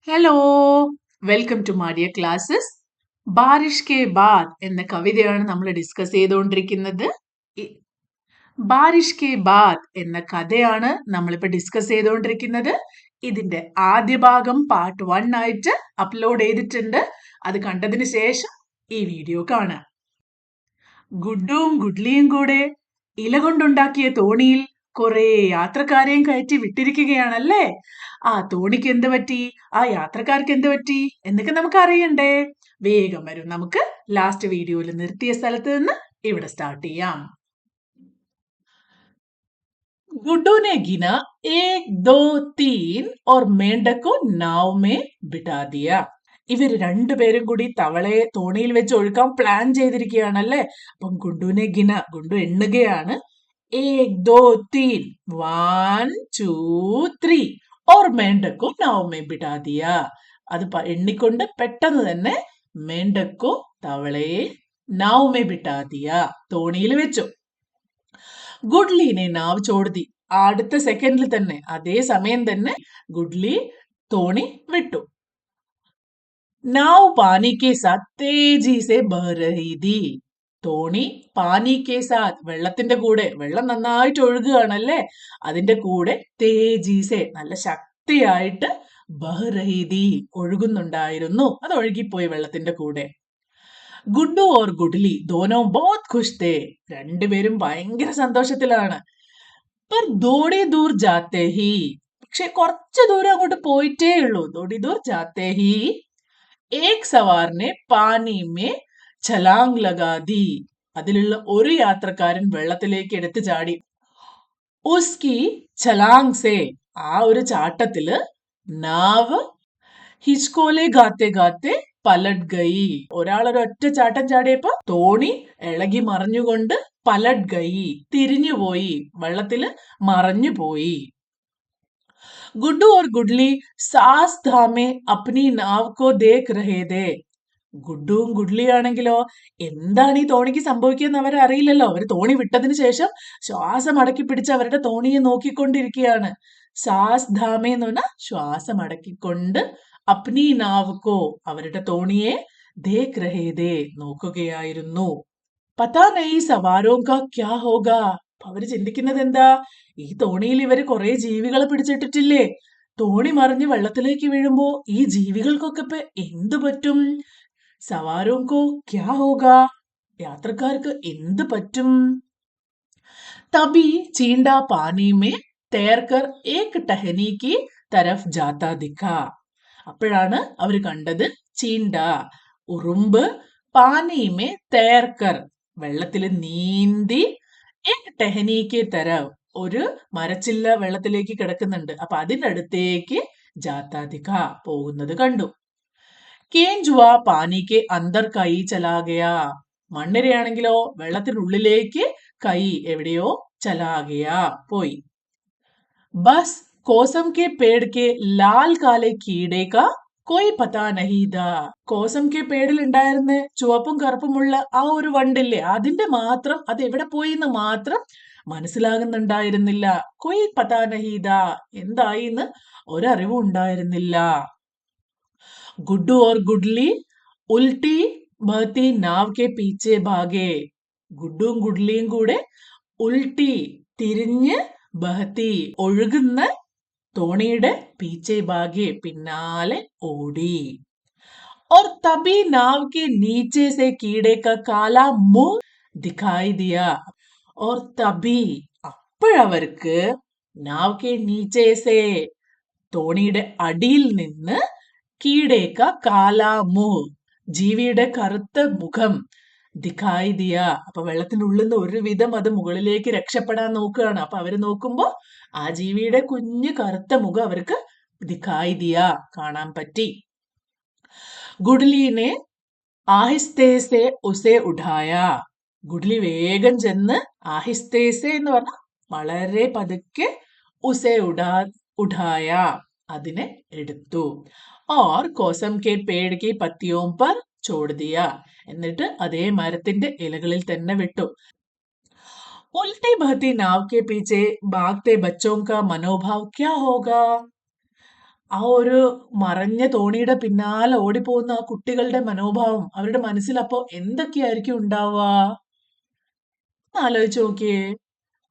Hello welcome to മാഡിയ classes. Barish ke Baad എന്ന കവിതയാണ് നമ്മൾ ഡിസ്കസ് ചെയ്തുകൊണ്ടിരിക്കുന്നത്. ബാരിഷ് കെ ബാദ് എന്ന കഥയാണ് നമ്മളിപ്പോൾ ഡിസ്കസ് ചെയ്തുകൊണ്ടിരിക്കുന്നത്. ഇതിന്റെ ആദ്യ ഭാഗം പാർട്ട് 1 ആയിട്ട് അപ്ലോഡ് ചെയ്തിട്ടുണ്ട്. അത് കണ്ടതിന് ശേഷം ഈ വീഡിയോ കാണാം. ഗുഡും ഗുഡ്ലിയും കൂടെ ഇല കൊണ്ടുണ്ടാക്കിയ തോണിയിൽ കുറെ യാത്രക്കാരെയും കയറ്റി വിട്ടിരിക്കുകയാണല്ലേ. ആ തോണിക്ക് എന്ത് പറ്റി, ആ യാത്രക്കാർക്ക് എന്ത് പറ്റി എന്നൊക്കെ നമുക്ക് അറിയണ്ടേ. വേഗം വരും, നമുക്ക് ലാസ്റ്റ് വീഡിയോയിൽ നിർത്തിയ സ്ഥലത്ത് നിന്ന് ഇവിടെ സ്റ്റാർട്ട് ചെയ്യാം. गुड्डू ने गिना 1 2 3 और मेंढक को नाव में बिठा दिया. ഇവര് രണ്ടുപേരും കൂടി തവളയെ തോണിയിൽ വെച്ച് ഒഴുക്കാൻ പ്ലാൻ ചെയ്തിരിക്കുകയാണല്ലേ. അപ്പം ഗുഡുവിനെ ഗുഡു എണ്ണുകയാണ്. 1 2 3 1 2 3 और मेंढक को नाव में बिठा दिया. അത് എണ്ണിക്കൊണ്ട് പെട്ടെന്ന് തന്നെ മേണ്ടക്കോ തവളയെ നാവ് മേ ബിട്ടാ ദിയ തോണിയിൽ വെച്ചു. ഗുഡ്ലിനെ നാവ് ചോടുതി. അടുത്ത സെക്കൻഡിൽ തന്നെ, അതേ സമയം തന്നെ ഗുഡ്ലി തോണി വിട്ടു. നാവ് പാനി കെ സാത്ത് തേജി സെ ബഹ രഹി ഥി. തോണി പാനി കെ സാത്ത് വെള്ളത്തിന്റെ കൂടെ, വെള്ളം നന്നായിട്ട് ഒഴുകുകയാണല്ലേ, അതിന്റെ കൂടെ തേജി സെ നല്ല ശക്തിയായിട്ട് ബഹ രഹി ഥി ഒഴുകുന്നുണ്ടായിരുന്നു. അത് ഒഴുകിപ്പോയി വെള്ളത്തിന്റെ കൂടെ. ഗുഡു ഓർ ഗുഡ്ലി ദോനോ ബഹുത് ഖുഷ് തേ. രണ്ടുപേരും ഭയങ്കര സന്തോഷത്തിലാണ്. പർ ദോടി ദൂർ ജാത്തേ ഹി. പക്ഷെ കുറച്ചു ദൂരം അങ്ങോട്ട് പോയിട്ടേ ഉള്ളൂ. ദോടി ദൂർ ജാത്തേ he Ek സവാറിനെ pani may ഛലാങ് Laga the. അതിലുള്ള ഒരു യാത്രക്കാരൻ വെള്ളത്തിലേക്ക് എടുത്തു ചാടി. ഉസ്കി ഛലാങ് സേ, ആ ഒരു ചാട്ടത്തില് നാവ് ഹിച്കോലെ ഗാത്തെ ഗാത്തെ പലട്ട് ഗയി. ഒരാളൊരൊറ്റ ചാട്ടം ചാടിയപ്പോ തോണി ഇളകി മറിഞ്ഞുകൊണ്ട് പലട്ട് ഗയി, തിരിഞ്ഞുപോയി, വെള്ളത്തില് മറഞ്ഞുപോയി. ഗുഡു ഓർ ഗുഡ്ലി സാസ് ധാമെ അപ്നി നാവ് കോ ദേഖ് രഹേ ഥേ. ഗുഡുവും ഗുഡ്ലിയാണെങ്കിലോ എന്താണ് ഈ തോണിക്ക് സംഭവിക്കുന്നത് അവർ അറിയില്ലല്ലോ. അവർ തോണി വിട്ടതിന് ശേഷം ശ്വാസം അടക്കി പിടിച്ച് അവരുടെ തോണിയെ നോക്കിക്കൊണ്ടിരിക്കുകയാണ്. സാസ് ധാമെ എന്ന് പറഞ്ഞാൽ ശ്വാസം അടക്കിക്കൊണ്ട്, അപ്നി നാവുക്കോ അവരുടെ തോണിയെ ദേഖ് രഹേ ഥേ നോക്കുകയായിരുന്നു. പതാ നഹീ സവാരോ കാ ക്യാ ഹോഗാ. അവര് ചിന്തിക്കുന്നത് എന്താ, ഈ തോണിയിൽ ഇവര് കുറെ ജീവികളെ പിടിച്ചിട്ടിട്ടില്ലേ, തോണി മറിഞ്ഞ് വെള്ളത്തിലേക്ക് വീഴുമ്പോ ഈ ജീവികൾക്കൊക്കെ ഇപ്പൊ എന്തു പറ്റും. സവാരോ കോ ക്യാ ഹോഗാ, യാത്രക്കാർക്ക് എന്ത് പറ്റും. തബി ചീണ്ട പാനി മേ തേർക്കർ ഏക് ടഹനി കി തരഫ് ജാത്താ ദിഖാ. അപ്പോഴാണ് അവര് കണ്ടത് ചീണ്ട, ഉറുമ്പ്, പാനിമേ തേർക്കർ വെള്ളത്തിൽ നീന്തി, ഏക് ടഹനി കി തരഫ് ഒരു മരച്ചില്ല വെള്ളത്തിലേക്ക് കിടക്കുന്നുണ്ട്, അപ്പൊ അതിന്റെ അടുത്തേക്ക് ജാത്താ ദിഖാ പോകുന്നത് കണ്ടു. കേഞ്ചുവ പാനിക്ക് അന്തർ കൈ ചലാകയാ. മണ്ണിരയാണെങ്കിലോ വെള്ളത്തിനുള്ളിലേക്ക് കൈ എവിടെയോ ചലാകയാ പോയി. Bus കോസം K Ped K Lal കാലെ കീടേ കാ കോയി പതാ നഹീ ഥാ. കോസം കെ പേടിൽ ഉണ്ടായിരുന്ന ചുവപ്പും കറുപ്പുമുള്ള ആ ഒരു വണ്ടില്ലേ, അതിന്റെ മാത്രം അത് എവിടെ പോയി എന്ന് മാത്രം മനസ്സിലാകുന്നുണ്ടായിരുന്നില്ല. കോയി പതാ നഹീ ഥാ, എന്തായി എന്ന് ഒരറിവും ഉണ്ടായിരുന്നില്ല. ഗുഡു ഓർ ഗുഡ്ലി ഉൽട്ടി ബഹത്തി നാവ് കെ പീച്ചെ ഭാഗേ. ഗുഡുവും ഗുഡ്ലിയും കൂടെ ഉൽട്ടി തിരിഞ്ഞ്, ബഹത്തി ഒഴുകുന്ന തോണിയുടെ പീച്ചെ ഭാഗേ പിന്നാലെ ഓടി. और तभी नाव के नीचे से कीड़े का काला मुंह दिखाई दिया. और तभी അപ്പോഴവർക്ക് നാവ് കെ നീച്ചേ സേ തോണിയുടെ അടിയിൽ നിന്ന് കീടേക്ക കാലാ മുഹ് ജീവിയുടെ കറുത്ത മുഖം ദിഖായി ദിയ. അപ്പൊ വെള്ളത്തിനുള്ളിൽ നിന്ന് ഒരുവിധം അത് മുകളിലേക്ക് രക്ഷപ്പെടാൻ നോക്കുകയാണ്. അപ്പൊ അവര് നോക്കുമ്പോ ആ ജീവിയുടെ കുഞ്ഞു കറുത്ത മുഖം അവർക്ക് ദിഖായി ദിയ കാണാൻ പറ്റി. ഗുഡ്ലിനെ ആഹിസ്തേസെ ഉസെ ഉഠായ. ഗുഡ്ലി വേഗം ചെന്ന്, ആഹിസ്തേസെ എന്ന് പറഞ്ഞാൽ വളരെ പതുക്കെ, ഉസെ ഉഠായ അതിനെ എടുത്തു. और कोसम के पेड़ की पत्तियों पर छोड़ दिया. എന്നിട്ട് അതേ മരത്തിന്റെ ഇലകളിൽ തന്നെ വിട്ടു. उल्टी बहती नाव के पीछे भागते बच्चों का मनोभाव क्या होगा. ആ ഒരു മറഞ്ഞ തോണിയുടെ പിന്നാലെ ഓടിപ്പോകുന്ന ആ കുട്ടികളുടെ മനോഭാവം അവരുടെ മനസ്സിൽ അപ്പോ എന്തൊക്കെയായിരിക്കും ഉണ്ടാവുക? ഒന്ന് ആലോചിച്ച് നോക്കിയേ.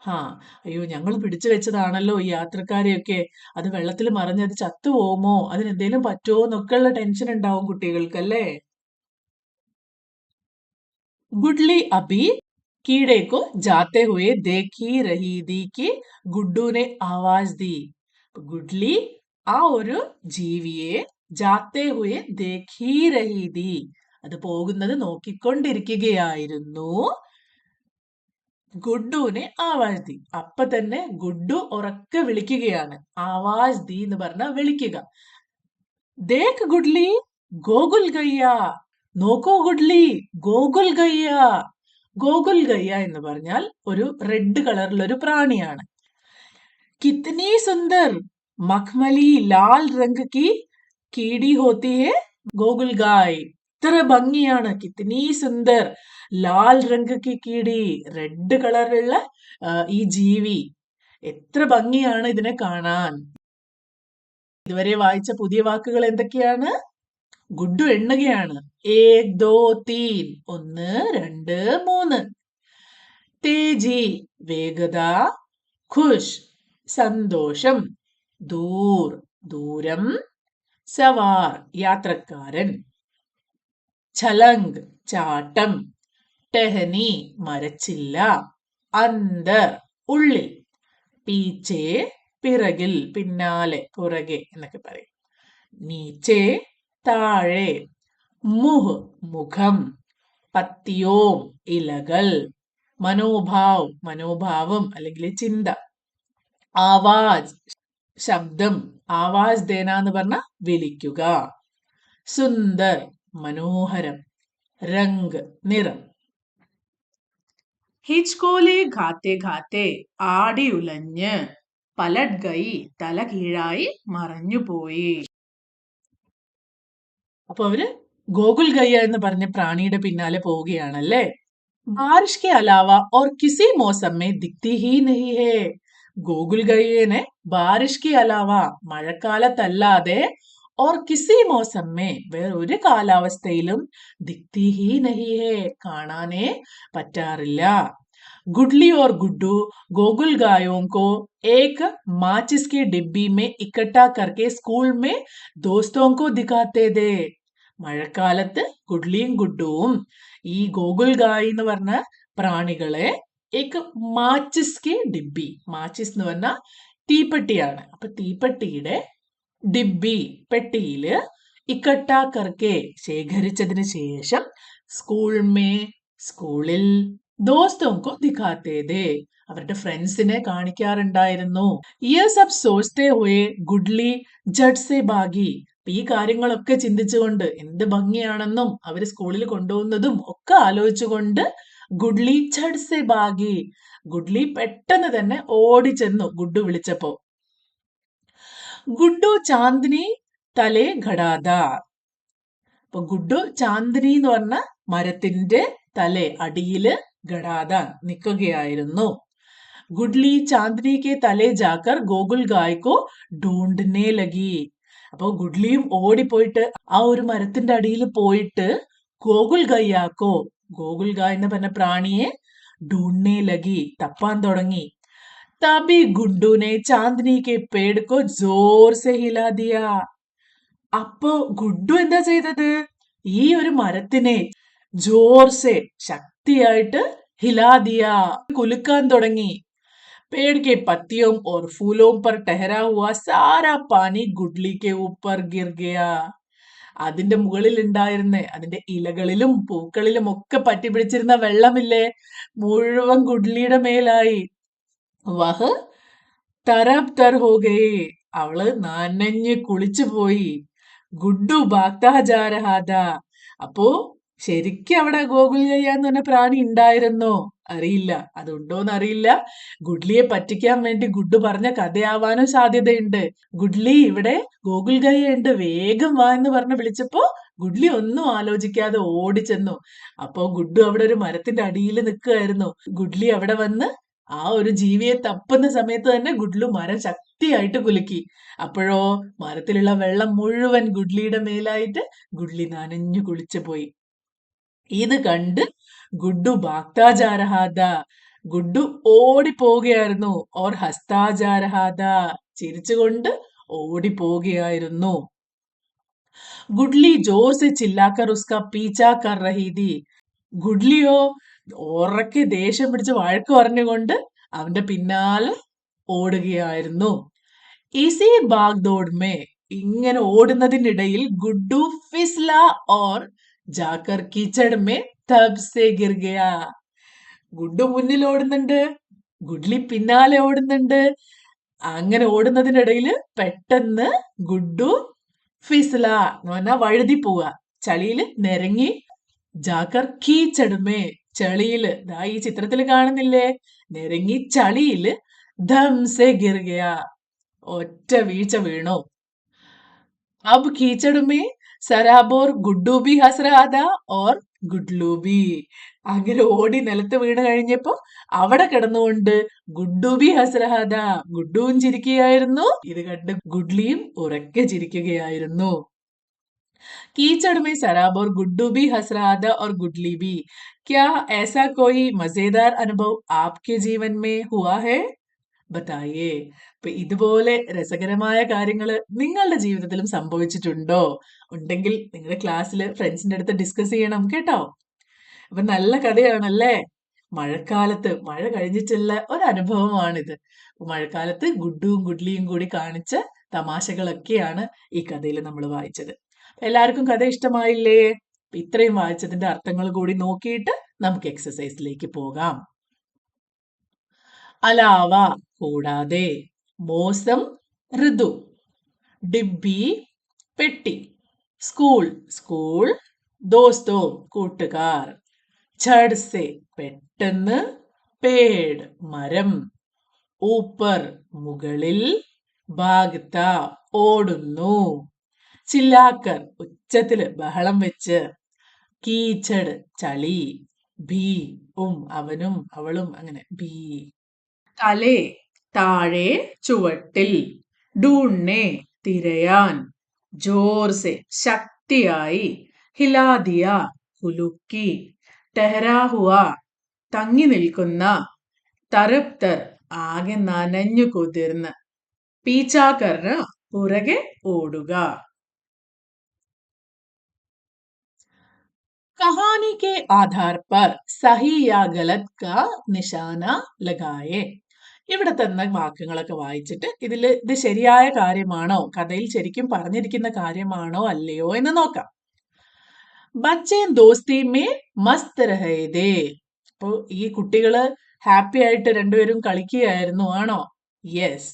ഹാ, അയ്യോ ഞങ്ങൾ പിടിച്ചു വെച്ചതാണല്ലോ ഈ യാത്രക്കാരെയൊക്കെ. അത് വെള്ളത്തിൽ മറിഞ്ഞത് ചത്തുപോകുമോ? അതിനെന്തേലും പറ്റുമോ എന്നൊക്കെയുള്ള ടെൻഷൻ ഉണ്ടാവും കുട്ടികൾക്ക് അല്ലേ? गुडली अभी कीड़े को जाते हुए देख ही रही थी कि ഗുഡ്ഡു ने ആവാസ് दी. ഗുഡ്ലി ആ ഒരു ജീവിയെ ജാത്തെ ഹുയെ ദേഖി രഹി തി, അത് പോകുന്നത് നോക്കിക്കൊണ്ടിരിക്കുകയായിരുന്നു. ഗുഡ്ഡുവിനെ ആവാസ് ദി, അപ്പൊ തന്നെ ഗുഡ്ഡു ഉറക്കെ വിളിക്കുകയാണ്. ആവാസ് ദി എന്ന് പറഞ്ഞ വിളിക്കുക. ദേഖ് ഗുഡ്ലി ഗോകുൽ ഗയ്യ, നോക്കൂ goodly Gokul Gaia. Gokul Gaia എന്ന് പറഞ്ഞാൽ ഒരു റെഡ് കളറിലുള്ള ഒരു പ്രാണിയാണ്. കിത്നി സുന്ദർ മഖ്മലി ലാൽ രംഗ് കി കീടി ഹോത്തി ഹെ ഗോകുൽ ഗായ്. ഇത്ര ഭംഗിയാണ്. കിത്നി സുന്ദർ ലാൽ രംഗ് കി കീടി, റെഡ് കളറിലുള്ള ഈ ജീവി. എത്ര ഭംഗിയാണ് ഇതിനെ കാണാൻ. ഇതുവരെ വായിച്ച പുതിയ വാക്കുകൾ എന്തൊക്കെയാണ്? ഗുഡ്ഡു എണ്ണുകയാണ്. ഏക് ദോ തീൻ, 1 2 3. തേജി വേഗത, ഖുഷ് സന്തോഷം, ദൂർ ദൂരം, സവാർ യാത്രക്കാരൻ, ഛലങ്ക് ചാട്ടം, ടെഹനി മരച്ചില്ല, അന്തർ ഉള്ളിൽ, പീച്ചെ പിറകിൽ പിന്നാലെ പുറകെ എന്നൊക്കെ പറയും, നീച്ചെ താഴെ, മുഹ് മുഖം, പത്തിയോം ഇലകൾ, മനോഭാവ് മനോഭാവം അല്ലെങ്കിൽ ചിന്ത, ആവാസ് ശബ്ദം, ആവാസ് ദേന എന്ന് പറഞ്ഞ വിളിക്കുക, സുന്ദർ മനോഹരം, രംഗ് നിറം. ഹിച്ച്കോലെ ഘാത്തെ ഘാത്തെ, ആടി ഉലഞ്ഞ്, പലട് ഗൈ തല കീഴായി മറഞ്ഞുപോയി. അപ്പൊ അവര് ഗോകുൽ ഗയ്യ എന്ന് പറഞ്ഞ പ്രാണിയുടെ പിന്നാലെ പോവുകയാണല്ലേ. ബാരിഷ് കെ അലാവ ഓർ കിസി മൗസം മേ ദിഖ്തി ഹി നഹി ഹേ. ഗോകുൽ ഗയ്യനെ ബാരിഷ് കെ അലാവ, മഴക്കാലത്തല്ലാതെ, ഓർ കിസി മൗസം മേ വേറൊരു കാലാവസ്ഥയിലും ദിഖ്തി ഹി നഹി ഹേ കാണാനേ പറ്റാറില്ല. गुडली और गुड्डू गोकुल गायों को एक माचिस की डिब्बी में इकट्ठा करके स्कूल में दोस्तों को दिखाते थे. മഴക്കാലത്ത് ഗുഡ്ലിയും ഗുഡ്ഡുവും ഈ ഗോകുൽ ഗായ് എന്ന് പറഞ്ഞ പ്രാണികളെ ഏക് മാച്ചിസ് കി ഡിബ്ബി, മാച്ചിസ് എന്ന് പറഞ്ഞ തീപ്പെട്ടിയാണ്, അപ്പൊ തീപ്പെട്ടിയുടെ ഡിബ്ബി പെട്ടിയില് ഇക്കട്ടാ കർക്കെ ശേഖരിച്ചതിന് ശേഷം സ്കൂളിൽ ദോസ്തോങ്കോ ദിഖാത്തേ ദേ, അവരുടെ ഫ്രണ്ട്സിനെ കാണിക്കാറുണ്ടായിരുന്നു. യേ സബ് സോച്തേ ഹുയേ ഗുഡ്ലി ജഡ് സെ ഭാഗി. ഈ കാര്യങ്ങളൊക്കെ ചിന്തിച്ചുകൊണ്ട് എന്ത് ഭംഗിയാണെന്നും അവര് സ്കൂളിൽ കൊണ്ടുപോകുന്നതും ഒക്കെ ആലോചിച്ചുകൊണ്ട് ഗുഡ്ലി ജഡ് സെ ഭാഗി, ഗുഡ്ലി പെട്ടെന്ന് തന്നെ ഓടിച്ചെന്നു ഗുഡ്ഡു വിളിച്ചപ്പോ. ഗുഡ്ഡു ചാന്ദിനി തലേ ഘടാദാർ. അപ്പൊ ഗുഡ്ഡു ചാന്ദിനി എന്ന് പറഞ്ഞ മരത്തിന്റെ തലേ അടിയില് ഘടാദാൻ നിൽക്കുകയായിരുന്നു. ഗുഡ്ലി ചാന്ദിനി കെ തലേ ജാക്കർ ഗോകുൽ ഗായ്ക്കോ ഢൂണ്ട്നെ ലഗി. അപ്പൊ ഗുഡ്ലിയും ഓടിപ്പോയിട്ട് ആ ഒരു മരത്തിന്റെ അടിയിൽ പോയിട്ട് ഗോകുൽ ഗയ്യാക്കോ, ഗോകുൽ ഗായ് എന്ന് പറഞ്ഞ പ്രാണിയെ ഢൂണ്ട്നെ ലഗി തപ്പാൻ തുടങ്ങി. തബി ഗുഡ്ഡുനെ ചാന്ദിനി കെ പേട് കോ ജോർ സെ ഹിലാ ദിയാ. അപ്പോ ഗുഡ്ഡു എന്താ ചെയ്തത്? ഈ ഒരു മരത്തിനെ ജോർസെ ശക്തിയായിട്ട് ഹിലാദിയ കുലുക്കാൻ തുടങ്ങി. पेड़ के पत्तियों और फूलों पर ठहरा हुआ सारा पानी गुडली के ऊपर गिर गया. അതിന്റെ മുകളിൽ ഉണ്ടായിരുന്ന അതിന്റെ ഇലകളിലും പൂക്കളിലും ഒക്കെ പറ്റി പിടിച്ചിരുന്ന വെള്ളമില്ലേ, മുഴുവൻ ഗുഡ്ലിയുടെ മേലായി. വഹ് തരബ് തർ ഹോ ഗയേ, അവള് നനഞ്ഞ് കുളിച്ചു പോയി. ഗുഡ്ഡു ഭാഗ്താ ജാ രഹാ താ. അപ്പോ ശരിക്കും അവിടെ ഗോകുൽ ഗയ്യ എന്ന് പറഞ്ഞ പ്രാണി ഉണ്ടായിരുന്നോ? അറിയില്ല. അതുണ്ടോന്ന് അറിയില്ല. ഗുഡ്ലിയെ പറ്റിക്കാൻ വേണ്ടി ഗുഡ്ഡു പറഞ്ഞ കഥയാവാനും സാധ്യതയുണ്ട്. ഗുഡ്ലി ഇവിടെ ഗോകുൽ ഗയ്യ ഉണ്ട്, വേഗം വാ എന്ന് പറഞ്ഞ് വിളിച്ചപ്പോ ഗുഡ്ലി ഒന്നും ആലോചിക്കാതെ ഓടിച്ചെന്നു. അപ്പോ ഗുഡ്ഡു അവിടെ ഒരു മരത്തിന്റെ അടിയിൽ നിൽക്കുകയായിരുന്നു. ഗുഡ്ലി അവിടെ വന്ന് ആ ഒരു ജീവിയെ തപ്പുന്ന സമയത്ത് തന്നെ ഗുഡ്ലു മരം ശക്തിയായിട്ട് കുലുക്കി. അപ്പോഴോ മരത്തിലുള്ള വെള്ളം മുഴുവൻ ഗുഡ്ലിയുടെ മേലായിട്ട് ഗുഡ്ലി നനഞ്ഞു കുളിച്ചു പോയി. ഇത് കണ്ട് ഗുഡ്ഡു ഭാഗ്താ ജാ രഹാ താ. ഗുഡ്ഡു ഓടിപ്പോവുകയായിരുന്നു. ഓർ ഹസ്താ ജാ രഹാ താ. ചിരിച്ചുകൊണ്ട് ഓടിപ്പോവുകയായിരുന്നു. ഗുഡ്ലി ജോർ സെ ചില്ലാക്കർ ഉസ്കാ പീച്ചാ കർ രഹി ഥി. ഗുഡ്ലിയോ ഉറക്കെ ദേഷ്യം പിടിച്ച് വഴക്ക് പറഞ്ഞുകൊണ്ട് അവന്റെ പിന്നാലെ ഓടുകയായിരുന്നു. ഇസി ഭാഗ്ദോഡ് മേ, ഇങ്ങനെ ഓടുന്നതിനിടയിൽ ഗുഡ്ഡു ഫിസ്ല ഓർ ജാക്കർ കീച്ചട് മേ തബ് സെ ഗിർ ഗയാ. ഗുഡ്ഡു മുന്നിൽ ഓടുന്നുണ്ട്, ഗുഡ്ലി പിന്നാലെ ഓടുന്നുണ്ട്. അങ്ങനെ ഓടുന്നതിനിടയിൽ പെട്ടെന്ന് ഗുഡ്ഡു ഫിസ്ല എന്ന് പറഞ്ഞാൽ വഴുതി പോവുക, ചളിയില് നിരങ്ങി. ജാക്കർ കീച്ചടുമേ, ചളിയില്, ദാ ഈ ചിത്രത്തിൽ കാണുന്നില്ലേ, നിരങ്ങി ചളിയില് ധം സെ ഗിർ ഗയാ, ഒറ്റ വീഴ്ച വീണു. അബ് कीचड़ में സരാബോർ ഗുഡ്ഡു ബി ഹസ് രഹാ താ ഓർ ഗുഡ്ലു ബി. അങ്ങനെ ഓടി നിലത്ത് വീണ് കഴിഞ്ഞപ്പോ അവിടെ കിടന്നുകൊണ്ട് ഗുഡ്ഡു ബി ഹസ് രഹാ താ, ഗുഡ്ഡുവും ചിരിക്കുകയായിരുന്നു. ഇത് കണ്ട് ഗുഡ്ലിയും ഉറക്കെ ചിരിക്കുകയായിരുന്നു. कीचड़ में सराब और गुड्डू भी हंस रहा था और गुडली भी. क्या ऐसा कोई मजेदार अनुभव आपके जीवन में हुआ है? ബതായേ. അപ്പൊ ഇതുപോലെ രസകരമായ കാര്യങ്ങൾ നിങ്ങളുടെ ജീവിതത്തിലും സംഭവിച്ചിട്ടുണ്ടോ? ഉണ്ടെങ്കിൽ നിങ്ങളുടെ ക്ലാസ്സിൽ ഫ്രണ്ട്സിന്റെ അടുത്ത് ഡിസ്കസ് ചെയ്യണം കേട്ടോ. അപ്പൊ നല്ല കഥയാണല്ലേ. മഴക്കാലത്ത് മഴ കഴിഞ്ഞിട്ടുള്ള ഒരു അനുഭവമാണിത്. മഴക്കാലത്ത് ഗുഡ്ഡുവും ഗുഡ്ലിയും കൂടി കാണിച്ച തമാശകളൊക്കെയാണ് ഈ കഥയിൽ നമ്മൾ വായിച്ചത്. എല്ലാവർക്കും കഥ ഇഷ്ടമായില്ലേ? ഇത്രയും വായിച്ചതിന്റെ അർത്ഥങ്ങൾ കൂടി നോക്കിയിട്ട് നമുക്ക് എക്സസൈസിലേക്ക് പോകാം. അലാവ, കൂടാതെ, മോസം, ഋതു, ഡിബ്ബി, പെട്ടി, സ്കൂൾ, സ്കൂൾ, ദോസ്തോ, കൂട്ടുകാർ, ഛഡ് സെ, പെട്ടെന്ന്, പേട്, മരം, ഊപ്പർ, മുകളിൽ, ഭാഗ്ത, ഓടുന്നു, ചില്ലാക്കർ, ഉച്ചത്തില് ബഹളം വെച്ച്, കീച്ചട്, ചളി, ഭീ, അവനും അവളും, അങ്ങനെ ഭീ. തലേ, താഴെ, ചുവട്ടിൽ, ഡൂണ്ണെ, തിരയാൻ, ജോർസെ, ശക്തിയായി, ഹിലാദിയ, കുലുക്കി, ടെഹരാ ഹുവ, തങ്ങി നിൽക്കുന്ന, തരപ്തർ, ആകെ നനഞ്ഞു കുതിർന്ന്, പീച്ചാക്കറിന്, പുറകെ ഓടുക. कहानी के आधार पर सही या गलत का निशाना लगाए. ഇവിടെ തന്ന വാക്യങ്ങളൊക്കെ വായിച്ചിട്ട് ഇത് ശരിയായ കാര്യമാണോ, കഥയിൽ ശരിക്കും പറഞ്ഞിരിക്കുന്ന കാര്യമാണോ അല്ലയോ എന്ന് നോക്കാം. ബച്ചേ ദോസ്തി മേ മസ്ത് രഹേദേ. അപ്പൊ ഈ കുട്ടികള് ഹാപ്പി ആയിട്ട് രണ്ടുപേരും കളിക്കുകയായിരുന്നു ആണോ? യെസ്.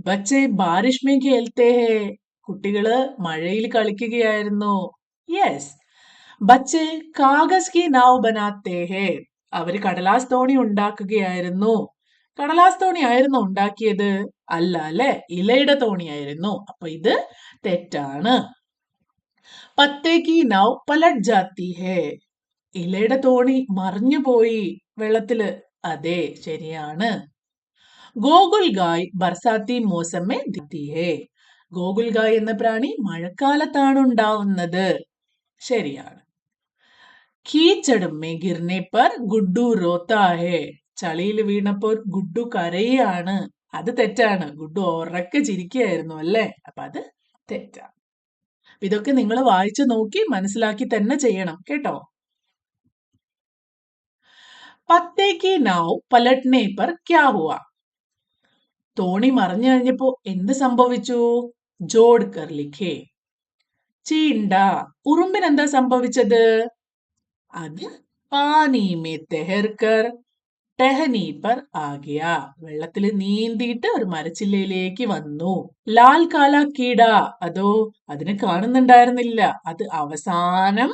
ബച്ചേ ബാരിഷ് മേ ഖേൽത്തേ ഹേ. കുട്ടികള് മഴയിൽ കളിക്കുകയായിരുന്നു. യെസ്. ബച്ചേ കാഗസ് കി നാവ് ബനാത്തേ ഹേ. അവര് കടലാസ് തോണി ഉണ്ടാക്കുകയായിരുന്നു. കടലാസ് തോണി ആയിരുന്നു ഉണ്ടാക്കിയത്? അല്ല അല്ലെ, ഇലയുടെ തോണിയായിരുന്നു. അപ്പൊ ഇത് തെറ്റാണ്. പത്തേ കി നാവ് പലട് ജാത്തി ഹേ. ഇലയുടെ തോണി മറിഞ്ഞു പോയി വെള്ളത്തില്. അതെ, ശരിയാണ്. ഗോകുൽ ഗായ് ബർസാത്തി മോസമേ ദിഖ്തി ഹേ. ഗോകുൽ ഗായ് എന്ന പ്രാണി മഴക്കാലത്താണ് ഉണ്ടാവുന്നത്. ശരിയാണ്. കീച്ചട് മേ ഗിർനെ പർ ഗുഡ്ഡു റോത്താ ഹേ. ചളിയിൽ വീണപ്പോൾ ഗുഡ്ഡു കരയാണ്. അത് തെറ്റാണ്. ഗുഡ്ഡു ഉറക്കെ ചിരിക്കുകയായിരുന്നു അല്ലേ? അപ്പൊ അത് തെറ്റാണ്. ഇതൊക്കെ നിങ്ങൾ വായിച്ചു നോക്കി മനസ്സിലാക്കി തന്നെ ചെയ്യണം കേട്ടോ. പത്തേ കി നാവ് പലട്നെ പർ ക്യാ ഹുവ. തോണി മറിഞ്ഞു കഴിഞ്ഞപ്പോ എന്ത് സംഭവിച്ചു? ജോഡ് കർ ലിഖേ. ചീണ്ട, ഉറുമ്പിന് എന്താ സംഭവിച്ചത്? അത് പാനി മേ തെഹർ കർ ടെഹനി പർ ആഗിയ. വെള്ളത്തിൽ നീന്തിയിട്ട് ഒരു മരച്ചില്ലയിലേക്ക് വന്നു. ലാൽ കാല കീട, അതോ അതിന് കാണുന്നുണ്ടായിരുന്നില്ല. അത് അവസാനം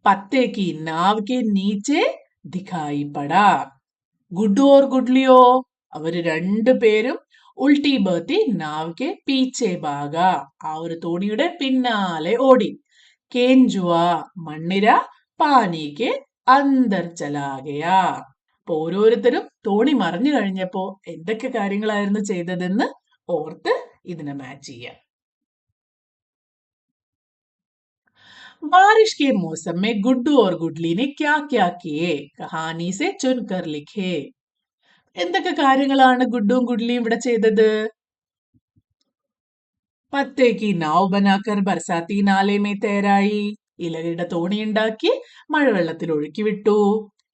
പത്തേക്ക് നാവ് കെ നീച്ചെ ദിഖായി പടാ. ഗുഡ്ഡു ഓർ ഗുഡ്ലിയോ, അവര് രണ്ടുപേരും ഉൾട്ടി ബർത്തി നാവ് കെ പീച്ചെ ഭാഗ. ആ ഒരു തോണിയുടെ പിന്നാലെ ഓടി. കേഞ്ചുവ, മണ്ണിര, പാനി കെ അന്തർ ചലാ ഗയാ. അപ്പൊ ഓരോരുത്തരും തോണി മറിഞ്ഞു കഴിഞ്ഞപ്പോ എന്തൊക്കെ കാര്യങ്ങളായിരുന്നു ചെയ്തതെന്ന് ഓർത്ത് ഇതിനെ മാച്ച് ചെയ്യാം. बारिश के मौसम में गुड्डू और गुडली ने क्या क्या किए कहानी से चुनकर लिखे. എന്തൊക്കെ കാര്യങ്ങളാണ് ഗുഡ്ഡുവും ഗുഡ്ലിയും ഇവിടെ ചെയ്തത്? പത്തേ കി നാവ് ബനാക്കർ ബർസാത്തി നാലെ മേ തേരായി. ഇലകളുടെ തോണി ഉണ്ടാക്കി മഴവെള്ളത്തിൽ ഒഴുക്കി വിട്ടു.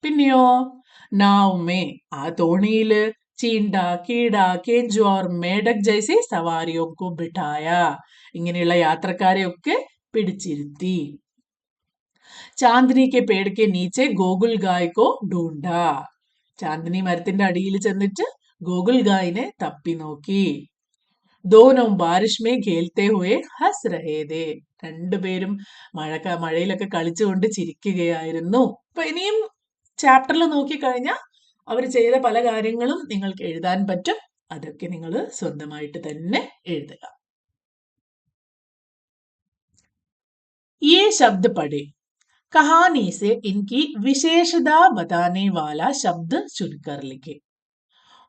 പിന്നെയോ നാവ് മേ ആ തോണിയില് ചീണ്ട കീട കേഞ്ചു ഓർ മേഡക് ജൈസെ സവാരിയോ കോ ബിഠായ. ഇങ്ങനെയുള്ള യാത്രക്കാരെ ഒക്കെ പിടിച്ചിരുത്തി. ചാന്ദിനി കെ പേട് കെ നീച്ചെ ഗോകുൽ ഗായ് കോ ഢൂണ്ട. ചാന്ദിനി മരത്തിന്റെ അടിയിൽ ചെന്നിട്ട് ഗോകുൽ ഗായിനെ തപ്പി നോക്കി. ദോനോ ബാരിഷ് മേ ഖേൽത്തെ ഹുയെ ഹസ് രഹേ ദേ. രണ്ടുപേരും മഴയിലൊക്കെ കളിച്ചുകൊണ്ട് ചിരിക്കുകയായിരുന്നു. അപ്പൊ ഇനിയും ചാപ്റ്ററിൽ നോക്കിക്കഴിഞ്ഞാൽ അവർ ചെയ്ത പല കാര്യങ്ങളും നിങ്ങൾക്ക് എഴുതാൻ പറ്റും. അതൊക്കെ നിങ്ങൾ സ്വന്തമായിട്ട് തന്നെ എഴുതുക. ये शब्द पढ़े. कहानी से इनकी विशेषता बताने वाला शब्द चुनकर लिखे.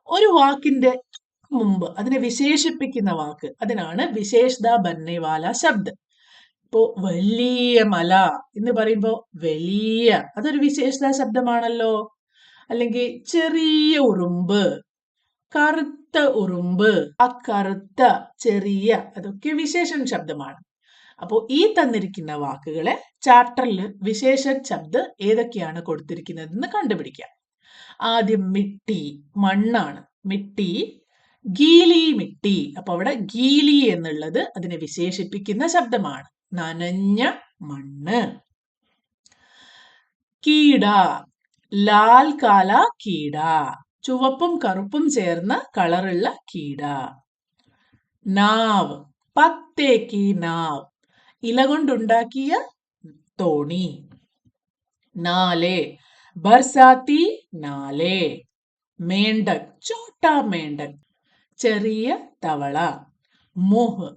ഒരു വാക്കിന്റെ മുമ്പ് അതിനെ വിശേഷിപ്പിക്കുന്ന വാക്ക്, അതിനാണ് വിശേഷത ബന്നേ വാല ശബ്ദ്. ഇപ്പോ വലിയ മല എന്ന് പറയുമ്പോ വലിയ, അതൊരു വിശേഷത ശബ്ദമാണല്ലോ. അല്ലെങ്കിൽ ചെറിയ ഉറുമ്പ്, കറുത്ത ഉറുമ്പ്, ആ കറുത്ത ചെറിയ, അതൊക്കെ വിശേഷൺ ശബ്ദമാണ്. അപ്പോൾ ഈ തന്നിരിക്കുന്ന വാക്കുകളെ ചാപ്റ്ററിൽ വിശേഷൺ ശബ്ദ് ഏതൊക്കെയാണ് കൊടുത്തിരിക്കുന്നതെന്ന് കണ്ടുപിടിക്കാം. ആദ്യം മിട്ടി, മണ്ണാണ്. മിട്ടി, ഗീലി മിട്ടി. അപ്പൊ അവിടെ ഗീലി എന്നുള്ളത് അതിനെ വിശേഷിപ്പിക്കുന്ന ശബ്ദമാണ്, നനഞ്ഞ മണ്ണ്. കീട, ലാൽ കാല കീട, ചുവപ്പും കറുപ്പും ചേർന്ന കളറുള്ള കീട. നാവ്, പത്തേക്ക് നാവ്, ഇല കൊണ്ടുണ്ടാക്കിയ തോണി. നാലെ, ബർസാത്തി നാലെ. മേണ്ടക്, ചോട്ടാ മേണ്ടക്, ചെറിയ തവള. മുഹ്,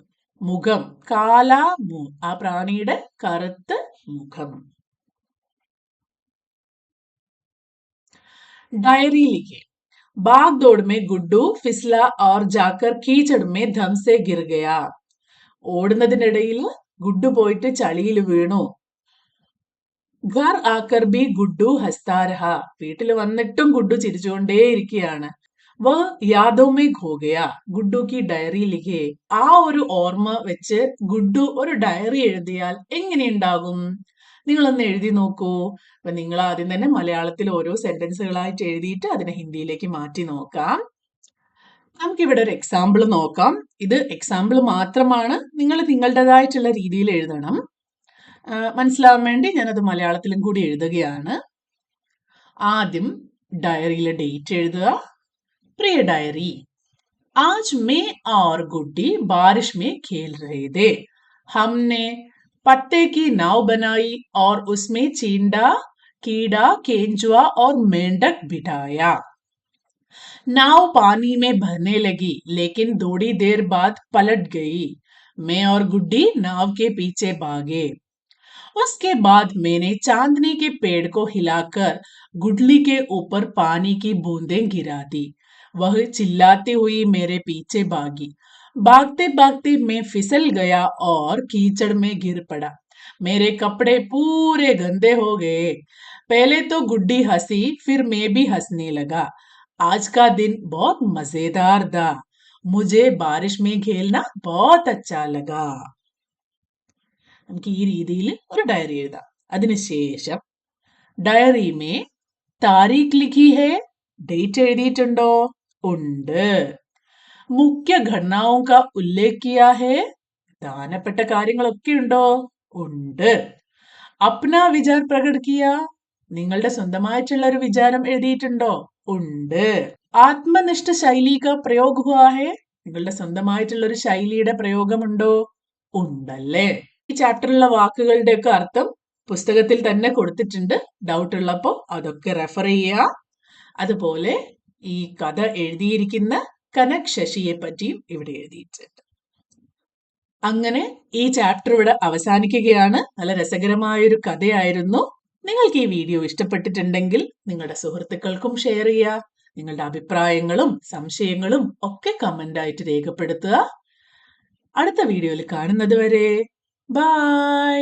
മുഖം, കാലാ മുഹ്, ആ പ്രാണിയുടെ കറുത്ത മുഖം. डायरी लिखे. भाग दौड़ में गुड्डू फिसला और जाकर कीचड़ में धम से गिर गया. ഓടുന്നതിനിടയിൽ ഗുഡ്ഡു പോയിട്ട് ചളിയിൽ വീണു. ഘർ ആക്കർ ബി ഗുഡ്ഡു ഹസ്താ രഹ. വീട്ടിൽ വന്നിട്ടും ഗുഡ്ഡു ചിരിച്ചുകൊണ്ടേയിരിക്കുകയാണ്. വ യാദോ മേ ഖോ ഗയാ. ഗുഡ്ഡു കി ഡയറി ലിഖേ. ആ ഒരു ഓർമ്മ വെച്ച് ഗുഡ്ഡു ഒരു ഡയറി എഴുതിയാൽ എങ്ങനെയുണ്ടാകും? നിങ്ങളൊന്ന് എഴുതി നോക്കൂ. അപ്പൊ നിങ്ങൾ ആദ്യം തന്നെ മലയാളത്തിൽ ഓരോ സെന്റൻസുകളായിട്ട് എഴുതിയിട്ട് അതിനെ ഹിന്ദിയിലേക്ക് മാറ്റി നോക്കാം. നമുക്കിവിടെ ഒരു എക്സാമ്പിൾ നോക്കാം. ഇത് എക്സാമ്പിൾ മാത്രമാണ്, നിങ്ങൾ നിങ്ങളുടേതായിട്ടുള്ള രീതിയിൽ എഴുതണം. മനസ്സിലാവാൻ വേണ്ടി ഞാനത് മലയാളത്തിലും കൂടി എഴുതുകയാണ്. ആദ്യം ഡയറിയിലെ ഡേറ്റ് എഴുതുക. പ്രിയ ഡയറി, आज मैं और गुड्डी बारिश में खेल रहे थे. हमने पत्ते की नाव बनाई और उसमें चींटा, कीड़ा, केंचुआ और मेंढक बिठाया. नाव पानी में भरने लगी लेकिन थोड़ी देर बाद पलट गई. मैं और गुड्डी नाव के पीछे भागे. उसके बाद मैंने चांदनी के पेड़ को हिलाकर गुडली के ऊपर पानी की बूंदें गिरा दी. वह चिल्लाती हुई मेरे पीछे भागी. भागते भागते मैं फिसल गया और कीचड़ में गिर पड़ा. मेरे कपड़े पूरे गंदे हो गए. पहले तो गुड्डी हंसी, फिर मैं भी हंसने लगा. आज का दिन बहुत मजेदार था. मुझे बारिश में खेलना बहुत अच्छा लगा. നമുക്ക് ഈ രീതിയിൽ ഒരു ഡയറി എഴുതാം. അതിനുശേഷം ഡയറി മേ താരീഖ് ലിഖി ഹേ. ഡേറ്റ് എഴുതിയിട്ടുണ്ടോ? ഉണ്ട്. മുഖ്യ ഘടനാവും കാ ഉല്ലേഖ് കിയാ ഹേ. പ്രധാനപ്പെട്ട കാര്യങ്ങളൊക്കെ ഉണ്ടോ? ഉണ്ട്. അപ്നാ വിചാർ പ്രകട് കിയ. നിങ്ങളുടെ സ്വന്തമായിട്ടുള്ള ഒരു വിചാരം എഴുതിയിട്ടുണ്ടോ? ഉണ്ട്. ആത്മനിഷ്ഠ ശൈലി കാ പ്രയോഗ് ഹുവാ ഹേ. നിങ്ങളുടെ സ്വന്തമായിട്ടുള്ള ഒരു ശൈലിയുടെ പ്രയോഗമുണ്ടോ? ഉണ്ടല്ലേ. ഈ ചാപ്റ്ററിലുള്ള വാക്കുകളുടെ ഒക്കെ അർത്ഥം പുസ്തകത്തിൽ തന്നെ കൊടുത്തിട്ടുണ്ട്. ഡൗട്ട് ഉള്ളപ്പോൾ അതൊക്കെ റെഫർ ചെയ്യുക. അതുപോലെ ഈ കഥ എഴുതിയിരിക്കുന്ന കനക് ശശിയെ പറ്റിയും ഇവിടെ എഴുതിയിട്ടുണ്ട്. അങ്ങനെ ഈ ചാപ്റ്റർ ഇവിടെ അവസാനിക്കുകയാണ്. നല്ല രസകരമായൊരു കഥയായിരുന്നു. നിങ്ങൾക്ക് ഈ വീഡിയോ ഇഷ്ടപ്പെട്ടിട്ടുണ്ടെങ്കിൽ നിങ്ങളുടെ സുഹൃത്തുക്കൾക്കും ഷെയർ ചെയ്യുക. നിങ്ങളുടെ അഭിപ്രായങ്ങളും സംശയങ്ങളും ഒക്കെ കമന്റ് ആയിട്ട് രേഖപ്പെടുത്തുക. അടുത്ത വീഡിയോയിൽ കാണുന്നത് വരെ ബൈ.